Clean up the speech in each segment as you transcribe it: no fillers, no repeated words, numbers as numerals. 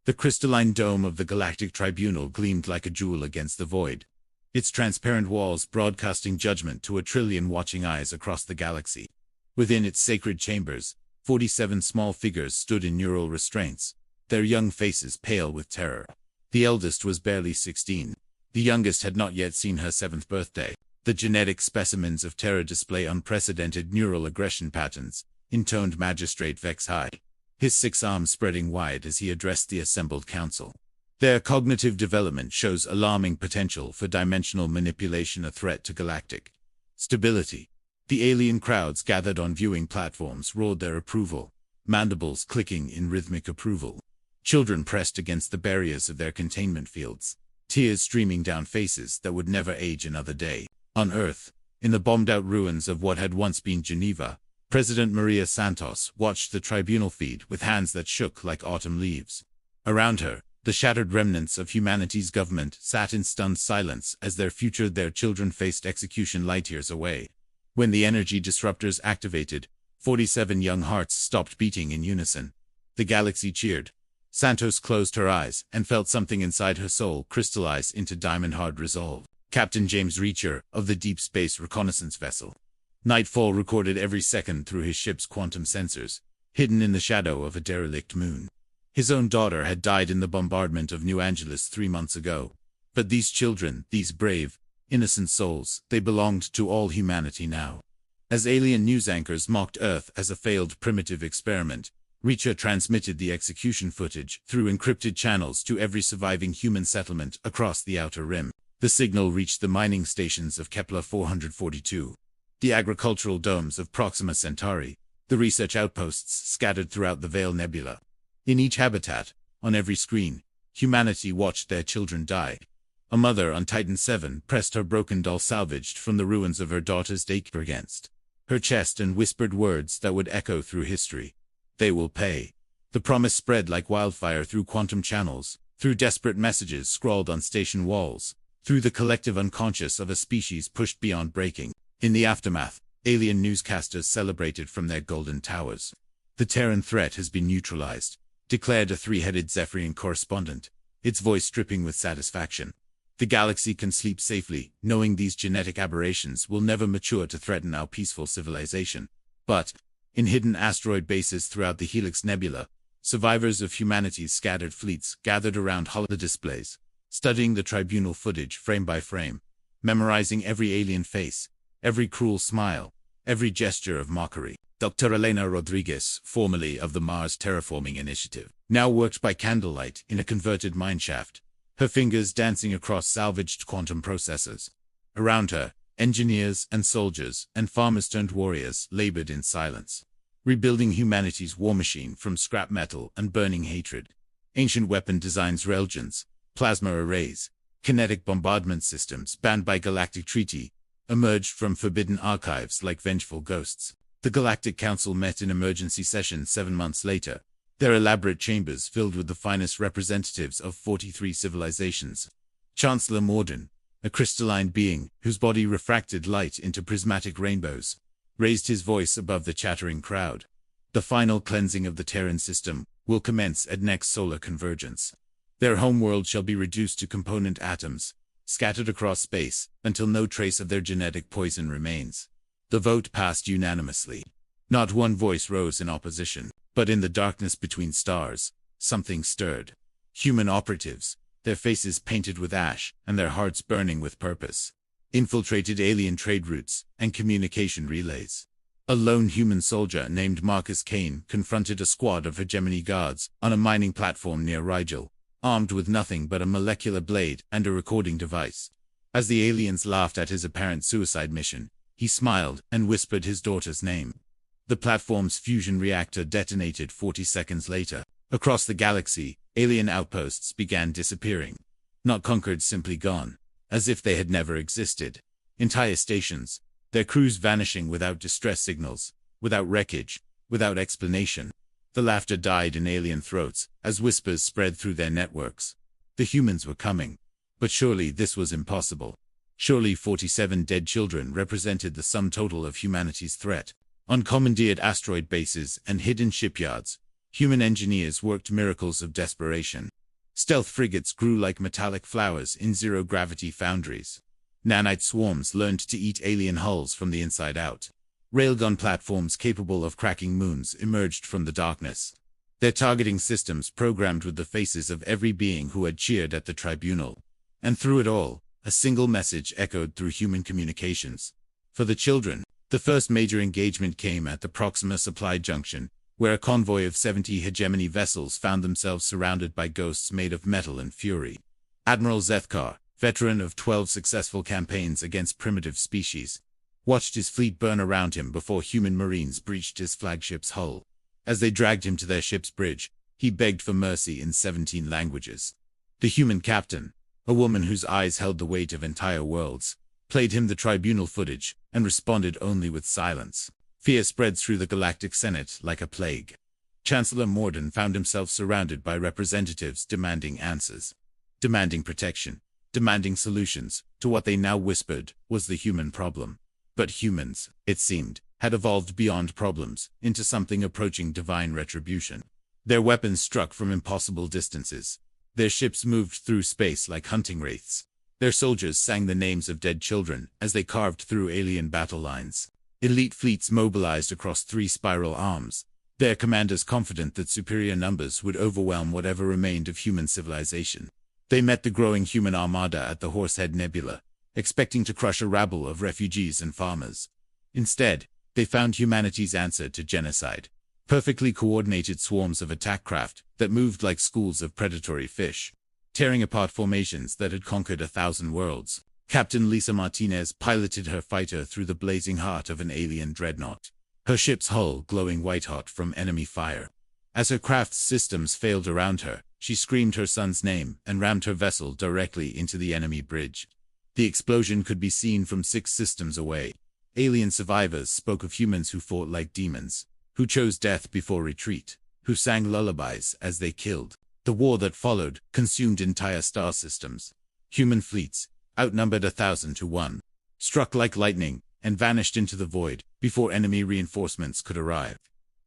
The crystalline dome of the Galactic Tribunal gleamed like a jewel against the void, its transparent walls broadcasting judgment to a trillion watching eyes across the galaxy. Within its sacred chambers, 47 small figures stood in neural restraints, their young faces pale with terror. The eldest was barely 16. The youngest had not yet seen her 7th birthday. The genetic specimens of terror display unprecedented neural aggression patterns, intoned Magistrate Vex High, his 6 arms spreading wide as he addressed the assembled council. Their cognitive development shows alarming potential for dimensional manipulation, a threat to galactic stability. The alien crowds gathered on viewing platforms roared their approval, mandibles clicking in rhythmic approval. Children pressed against the barriers of their containment fields, tears streaming down faces that would never age another day. On Earth, in the bombed-out ruins of what had once been Geneva, President Maria Santos watched the tribunal feed with hands that shook like autumn leaves. Around her, the shattered remnants of humanity's government sat in stunned silence as their children faced execution light years away. When the energy disruptors activated, 47 young hearts stopped beating in unison. The galaxy cheered. Santos closed her eyes and felt something inside her soul crystallize into diamond-hard resolve. Captain James Reacher of the Deep Space Reconnaissance Vessel. Nightfall recorded every second through his ship's quantum sensors, hidden in the shadow of a derelict moon. His own daughter had died in the bombardment of New Angeles 3 months ago. But these children, these brave, innocent souls, they belonged to all humanity now. As alien news anchors mocked Earth as a failed primitive experiment, Reacher transmitted the execution footage through encrypted channels to every surviving human settlement across the Outer Rim. The signal reached the mining stations of Kepler 442, the agricultural domes of Proxima Centauri, the research outposts scattered throughout the Veil Nebula. In each habitat, on every screen, humanity watched their children die. A mother on Titan 7 pressed her broken doll salvaged from the ruins of her daughter's daycare against her chest and whispered words that would echo through history. They will pay. The promise spread like wildfire through quantum channels, through desperate messages scrawled on station walls, through the collective unconscious of a species pushed beyond breaking. In the aftermath, alien newscasters celebrated from their golden towers. The Terran threat has been neutralized, declared a 3-headed Zephyrian correspondent, its voice dripping with satisfaction. The galaxy can sleep safely, knowing these genetic aberrations will never mature to threaten our peaceful civilization. But, in hidden asteroid bases throughout the Helix Nebula, survivors of humanity's scattered fleets gathered around holodisplays, studying the tribunal footage frame by frame, memorizing every alien face, every cruel smile, every gesture of mockery. Dr. Elena Rodriguez, formerly of the Mars Terraforming Initiative, now worked by candlelight in a converted mineshaft, her fingers dancing across salvaged quantum processors. Around her, engineers and soldiers and farmers-turned-warriors labored in silence, rebuilding humanity's war machine from scrap metal and burning hatred. Ancient weapon designs, railguns, plasma arrays, kinetic bombardment systems banned by galactic treaty, emerged from forbidden archives like vengeful ghosts. The Galactic Council met in emergency session 7 months later, their elaborate chambers filled with the finest representatives of 43 civilizations. Chancellor Morden, a crystalline being whose body refracted light into prismatic rainbows, raised his voice above the chattering crowd. The final cleansing of the Terran system will commence at next solar convergence. Their homeworld shall be reduced to component atoms, scattered across space, until no trace of their genetic poison remains. The vote passed unanimously. Not one voice rose in opposition, but in the darkness between stars, something stirred. Human operatives, their faces painted with ash and their hearts burning with purpose, infiltrated alien trade routes and communication relays. A lone human soldier named Marcus Kane confronted a squad of hegemony guards on a mining platform near Rigel, armed with nothing but a molecular blade and a recording device. As the aliens laughed at his apparent suicide mission, he smiled and whispered his daughter's name. The platform's fusion reactor detonated 40 seconds later. Across the galaxy, alien outposts began disappearing. Not conquered, simply gone, as if they had never existed. Entire stations, their crews vanishing without distress signals, without wreckage, without explanation. The laughter died in alien throats as whispers spread through their networks. The humans were coming. But surely this was impossible. Surely 47 dead children represented the sum total of humanity's threat. On commandeered asteroid bases and hidden shipyards, human engineers worked miracles of desperation. Stealth frigates grew like metallic flowers in zero-gravity foundries. Nanite swarms learned to eat alien hulls from the inside out. Railgun platforms capable of cracking moons emerged from the darkness. Their targeting systems programmed with the faces of every being who had cheered at the tribunal. And through it all, a single message echoed through human communications. For the children, the first major engagement came at the Proxima Supply Junction, where a convoy of 70 hegemony vessels found themselves surrounded by ghosts made of metal and fury. Admiral Zethkar, veteran of 12 successful campaigns against primitive species, watched his fleet burn around him before human marines breached his flagship's hull. As they dragged him to their ship's bridge, he begged for mercy in 17 languages. The human captain, a woman whose eyes held the weight of entire worlds, played him the tribunal footage and responded only with silence. Fear spread through the Galactic Senate like a plague. Chancellor Morden found himself surrounded by representatives demanding answers, demanding protection, demanding solutions to what they now whispered was the human problem. But humans, it seemed, had evolved beyond problems into something approaching divine retribution. Their weapons struck from impossible distances. Their ships moved through space like hunting wraiths. Their soldiers sang the names of dead children as they carved through alien battle lines. Elite fleets mobilized across 3 spiral arms, their commanders confident that superior numbers would overwhelm whatever remained of human civilization. They met the growing human armada at the Horsehead Nebula, expecting to crush a rabble of refugees and farmers. Instead, they found humanity's answer to genocide. Perfectly coordinated swarms of attack craft that moved like schools of predatory fish, tearing apart formations that had conquered 1,000 worlds. Captain Lisa Martinez piloted her fighter through the blazing heart of an alien dreadnought, her ship's hull glowing white-hot from enemy fire. As her craft's systems failed around her, she screamed her son's name and rammed her vessel directly into the enemy bridge. The explosion could be seen from 6 systems away. Alien survivors spoke of humans who fought like demons, who chose death before retreat, who sang lullabies as they killed. The war that followed consumed entire star systems. Human fleets, outnumbered 1,000 to 1, struck like lightning and vanished into the void before enemy reinforcements could arrive.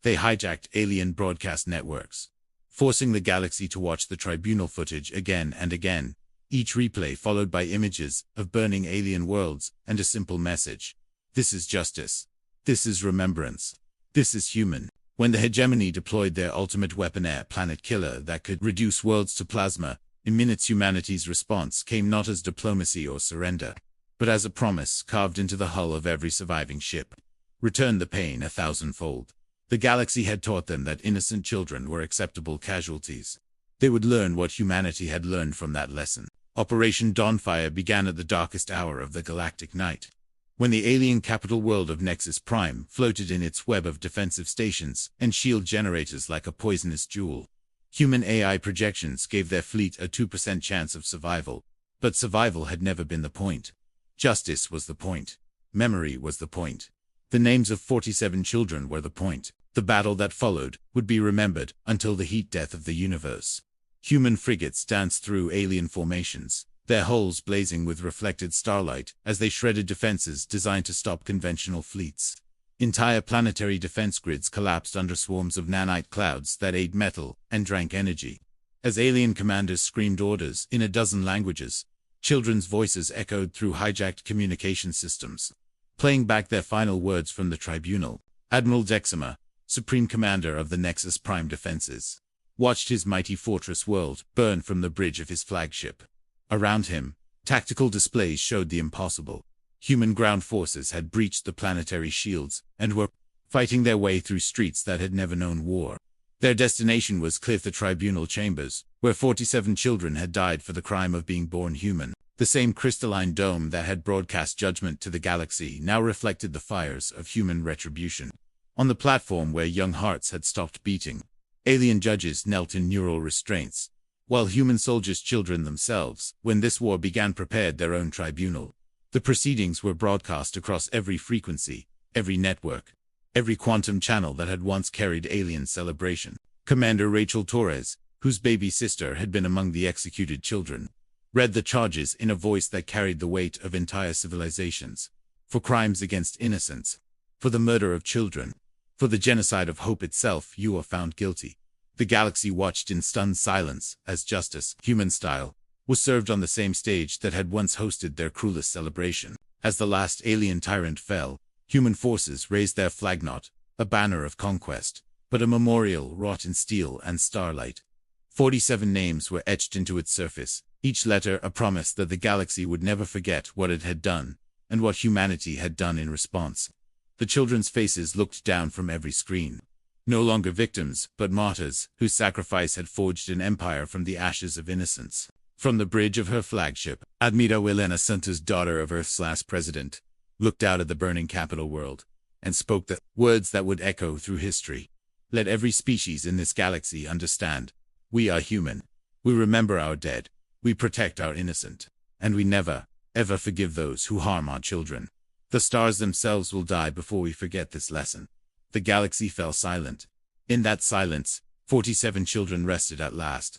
They hijacked alien broadcast networks, forcing the galaxy to watch the tribunal footage again and again, each replay followed by images of burning alien worlds and a simple message. This is justice. This is remembrance. This is human. When the hegemony deployed their ultimate weapon, air planet killer that could reduce worlds to plasma, in minutes humanity's response came not as diplomacy or surrender, but as a promise carved into the hull of every surviving ship. Return the pain 1,000-fold. The galaxy had taught them that innocent children were acceptable casualties. They would learn what humanity had learned from that lesson. Operation Dawnfire began at the darkest hour of the galactic night, when the alien capital world of Nexus Prime floated in its web of defensive stations and shield generators like a poisonous jewel. Human AI projections gave their fleet a 2% chance of survival, but survival had never been the point. Justice was the point. Memory was the point. The names of 47 children were the point. The battle that followed would be remembered until the heat death of the universe. Human frigates danced through alien formations, their hulls blazing with reflected starlight as they shredded defenses designed to stop conventional fleets. Entire planetary defense grids collapsed under swarms of nanite clouds that ate metal and drank energy. As alien commanders screamed orders in a dozen languages, children's voices echoed through hijacked communication systems, playing back their final words from the tribunal. Admiral Dexima, Supreme Commander of the Nexus Prime defenses, watched his mighty fortress world burn from the bridge of his flagship. Around him, tactical displays showed the impossible. Human ground forces had breached the planetary shields and were fighting their way through streets that had never known war. Their destination was the Tribunal Chambers, where 47 children had died for the crime of being born human. The same crystalline dome that had broadcast judgment to the galaxy now reflected the fires of human retribution. On the platform where young hearts had stopped beating, alien judges knelt in neural restraints, while human soldiers, children themselves, when this war began, prepared their own tribunal. The proceedings were broadcast across every frequency, every network, every quantum channel that had once carried alien celebration. Commander Rachel Torres, whose baby sister had been among the executed children, read the charges in a voice that carried the weight of entire civilizations. For crimes against innocence, for the murder of children, for the genocide of hope itself, you are found guilty. The galaxy watched in stunned silence as justice, human style, was served on the same stage that had once hosted their cruelest celebration. As the last alien tyrant fell, human forces raised their flag, not a banner of conquest, but a memorial wrought in steel and starlight. 47 names were etched into its surface, each letter a promise that the galaxy would never forget what it had done, and what humanity had done in response. The children's faces looked down from every screen. No longer victims, but martyrs, whose sacrifice had forged an empire from the ashes of innocence. From the bridge of her flagship, Admira Wilena Santos, daughter of Earth's last president, looked out at the burning capital world, and spoke the words that would echo through history. Let every species in this galaxy understand. We are human. We remember our dead. We protect our innocent. And we never, ever forgive those who harm our children. The stars themselves will die before we forget this lesson. The galaxy fell silent. In that silence, 47 children rested at last.